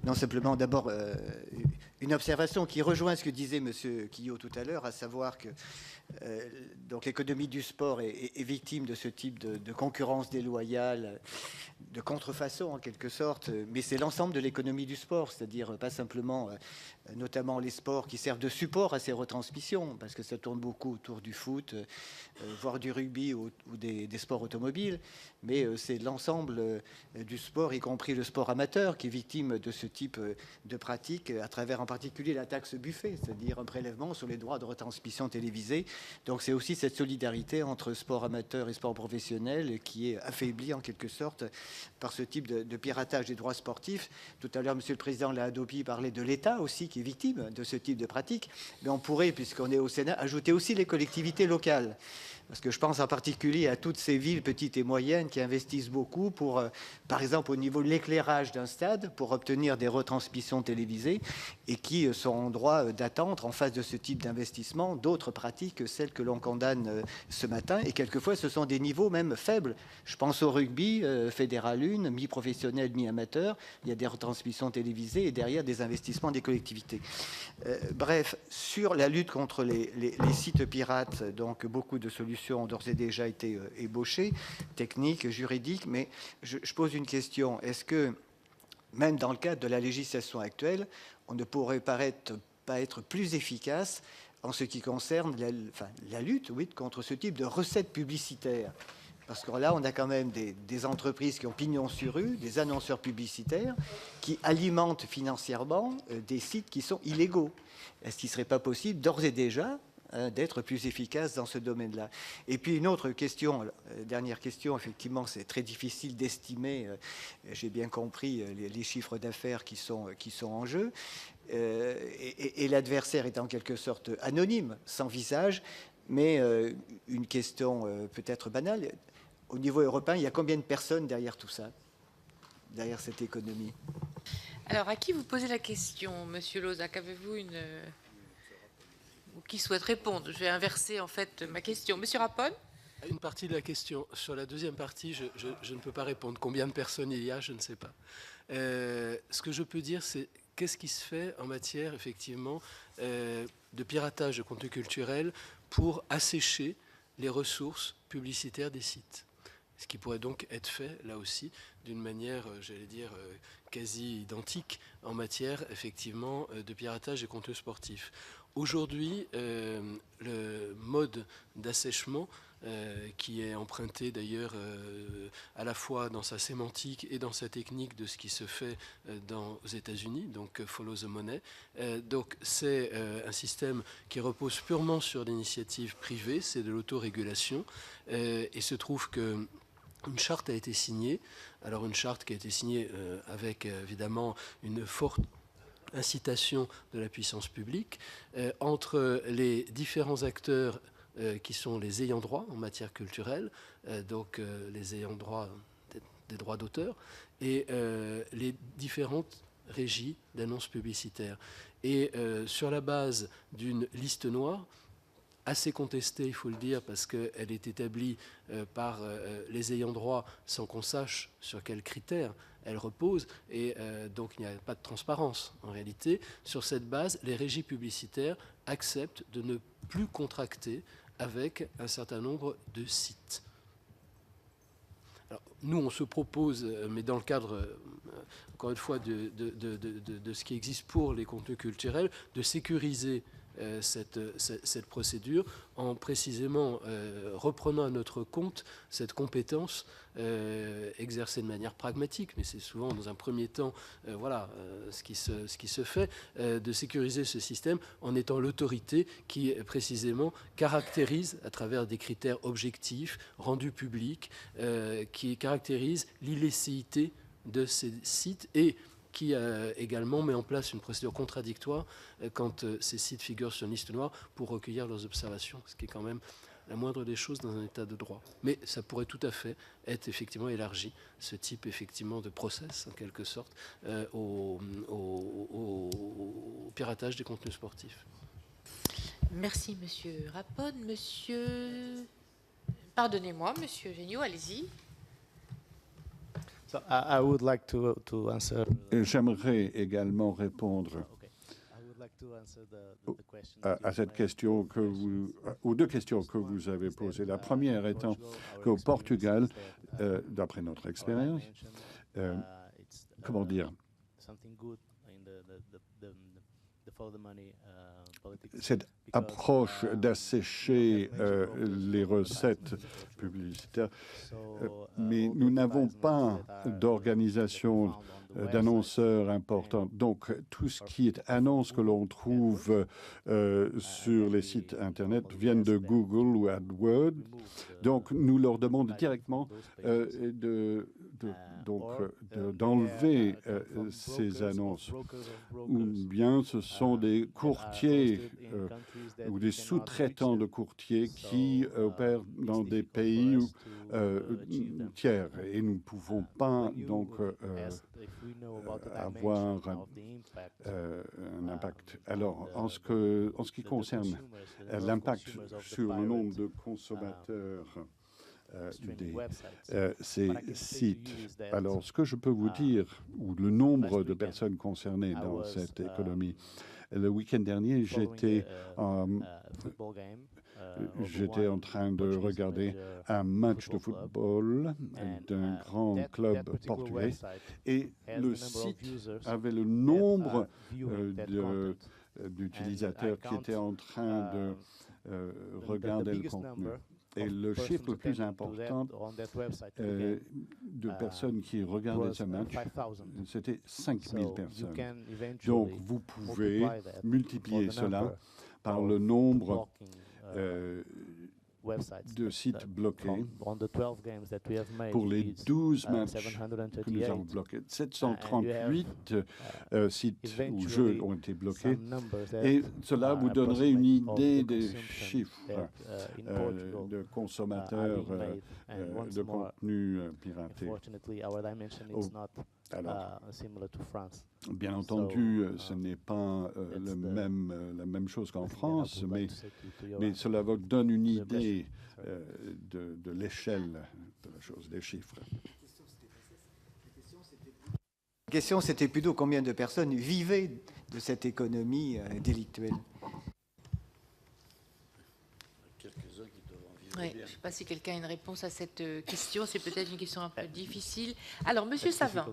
Non, simplement d'abord une observation qui rejoint ce que disait M. Quillot tout à l'heure, à savoir que donc l'économie du sport est victime de ce type de concurrence déloyale, de contrefaçon en quelque sorte, mais c'est l'ensemble de l'économie du sport, c'est-à-dire pas simplement notamment les sports qui servent de support à ces retransmissions, parce que ça tourne beaucoup autour du foot, voire du rugby ou des sports automobiles, mais c'est l'ensemble du sport, y compris le sport amateur, qui est victime de ce type de pratique, à travers en particulier la taxe buffet, c'est-à-dire un prélèvement sur les droits de retransmission télévisée. Donc c'est aussi cette solidarité entre sport amateur et sport professionnel qui est affaiblie en quelque sorte par ce type de piratage des droits sportifs. Tout à l'heure, Monsieur le Président Lahadopi parlait de l'État aussi qui est victime de ce type de pratique, mais on pourrait, puisqu'on est au Sénat, ajouter aussi les collectivités locales. Parce que je pense en particulier à toutes ces villes petites et moyennes qui investissent beaucoup pour, par exemple, au niveau de l'éclairage d'un stade, pour obtenir des retransmissions télévisées et qui sont en droit d'attendre, en face de ce type d'investissement, d'autres pratiques que celles que l'on condamne ce matin. Et quelquefois, ce sont des niveaux même faibles. Je pense au rugby, fédéral 1, mi-professionnel, mi-amateur. Il y a des retransmissions télévisées et derrière des investissements des collectivités. Bref, sur la lutte contre les sites pirates, donc beaucoup de solutions ont d'ores et déjà été ébauchées, techniques, juridiques, mais je pose une question. Est-ce que, même dans le cadre de la législation actuelle, on ne pourrait pas être plus efficace en ce qui concerne la lutte, oui, contre ce type de recettes publicitaires? Parce que là, on a quand même des entreprises qui ont pignon sur rue, des annonceurs publicitaires qui alimentent financièrement des sites qui sont illégaux. Est-ce qu'il ne serait pas possible, d'ores et déjà, d'être plus efficace dans ce domaine-là? Et puis une autre question, dernière question, effectivement, c'est très difficile d'estimer, j'ai bien compris, les chiffres d'affaires qui sont en jeu. Et l'adversaire est en quelque sorte anonyme, sans visage, mais une question peut-être banale. Au niveau européen, il y a combien de personnes derrière tout ça, derrière cette économie? Alors, à qui vous posez la question, Monsieur Lozach? Avez-vous une... ou qui souhaite répondre? Je vais inverser, en fait, ma question. Monsieur Rapone? Une partie de la question. Sur la deuxième partie, je ne peux pas répondre. Combien de personnes il y a, je ne sais pas. Ce que je peux dire, c'est qu'est-ce qui se fait en matière, effectivement, de piratage de contenu culturel pour assécher les ressources publicitaires des sites. Ce qui pourrait donc être fait, là aussi, d'une manière, j'allais dire, quasi identique en matière, effectivement, de piratage des contenus sportifs. Aujourd'hui, le mode d'assèchement, qui est emprunté d'ailleurs à la fois dans sa sémantique et dans sa technique de ce qui se fait aux États-Unis, donc Follow the Money. Donc c'est un système qui repose purement sur l'initiative privée, c'est de l'autorégulation, et se trouve que une charte a été signée. Alors une charte qui a été signée avec évidemment une forte incitation de la puissance publique entre les différents acteurs qui sont les ayants droit en matière culturelle, donc les ayants droit des droits d'auteur, et les différentes régies d'annonces publicitaires. Et sur la base d'une liste noire, assez contestée, il faut le dire, parce qu'elle est établie par les ayants droit sans qu'on sache sur quels critères elle repose, et donc il n'y a pas de transparence en réalité. Sur cette base, les régies publicitaires acceptent de ne plus contracter avec un certain nombre de sites. Alors, nous, on se propose, mais dans le cadre, encore une fois, de ce qui existe pour les contenus culturels, de sécuriser cette procédure en précisément reprenant à notre compte cette compétence exercée de manière pragmatique, mais c'est souvent dans un premier temps ce qui se fait, de sécuriser ce système en étant l'autorité qui précisément caractérise à travers des critères objectifs rendus publics, qui caractérise l'illicéité de ces sites et qui également met en place une procédure contradictoire quand ces sites figurent sur une liste noire pour recueillir leurs observations, ce qui est quand même la moindre des choses dans un état de droit. Mais ça pourrait tout à fait être effectivement élargi, ce type effectivement de process, en quelque sorte, au piratage des contenus sportifs. Merci, Monsieur Rapone. Monsieur... Pardonnez-moi, Monsieur Géniaud, allez-y. So I would like to answer. Et j'aimerais également répondre Okay. I would like to answer the question that à you cette made. question que vous, aux deux questions que vous avez posées. La première étant qu'au Portugal, d'après notre expérience, comment dire, cette approche d'assécher les recettes publicitaires, mais nous n'avons pas d'organisation d'annonceurs importants. Donc, tout ce qui est annonce que l'on trouve sur les sites Internet viennent de Google ou AdWords. Donc, nous leur demandons directement d'enlever ces annonces. Ou bien ce sont des courtiers ou des sous-traitants de courtiers qui opèrent dans des pays tiers. Et nous ne pouvons pas donc avoir un impact. Alors, en ce qui concerne l'impact sur le nombre de consommateurs ces sites. Alors, ce que je peux vous dire, ou le nombre de personnes concernées dans cette économie, le week-end dernier, j'étais en train de regarder un match de football d'un grand club portugais et le site avait le nombre d'utilisateurs qui étaient en train de regarder le contenu. Et le chiffre le plus important de personnes qui regardaient ce match, c'était 5000 personnes. Donc, vous pouvez multiplier cela par le nombre de sites bloqués pour les 12 matchs que nous avons bloqués. 738 sites ou jeux ont été bloqués et cela vous donnerait une idée des chiffres de consommateurs de contenu piraté. Alors, bien entendu, ce n'est pas la même chose qu'en France, mais cela vous donne une idée de l'échelle de la chose, des chiffres. La question, c'était plutôt combien de personnes vivaient de cette économie délictuelle. Ouais, je ne sais pas si quelqu'un a une réponse à cette question. C'est peut-être une question un peu difficile. Alors, Monsieur Savin.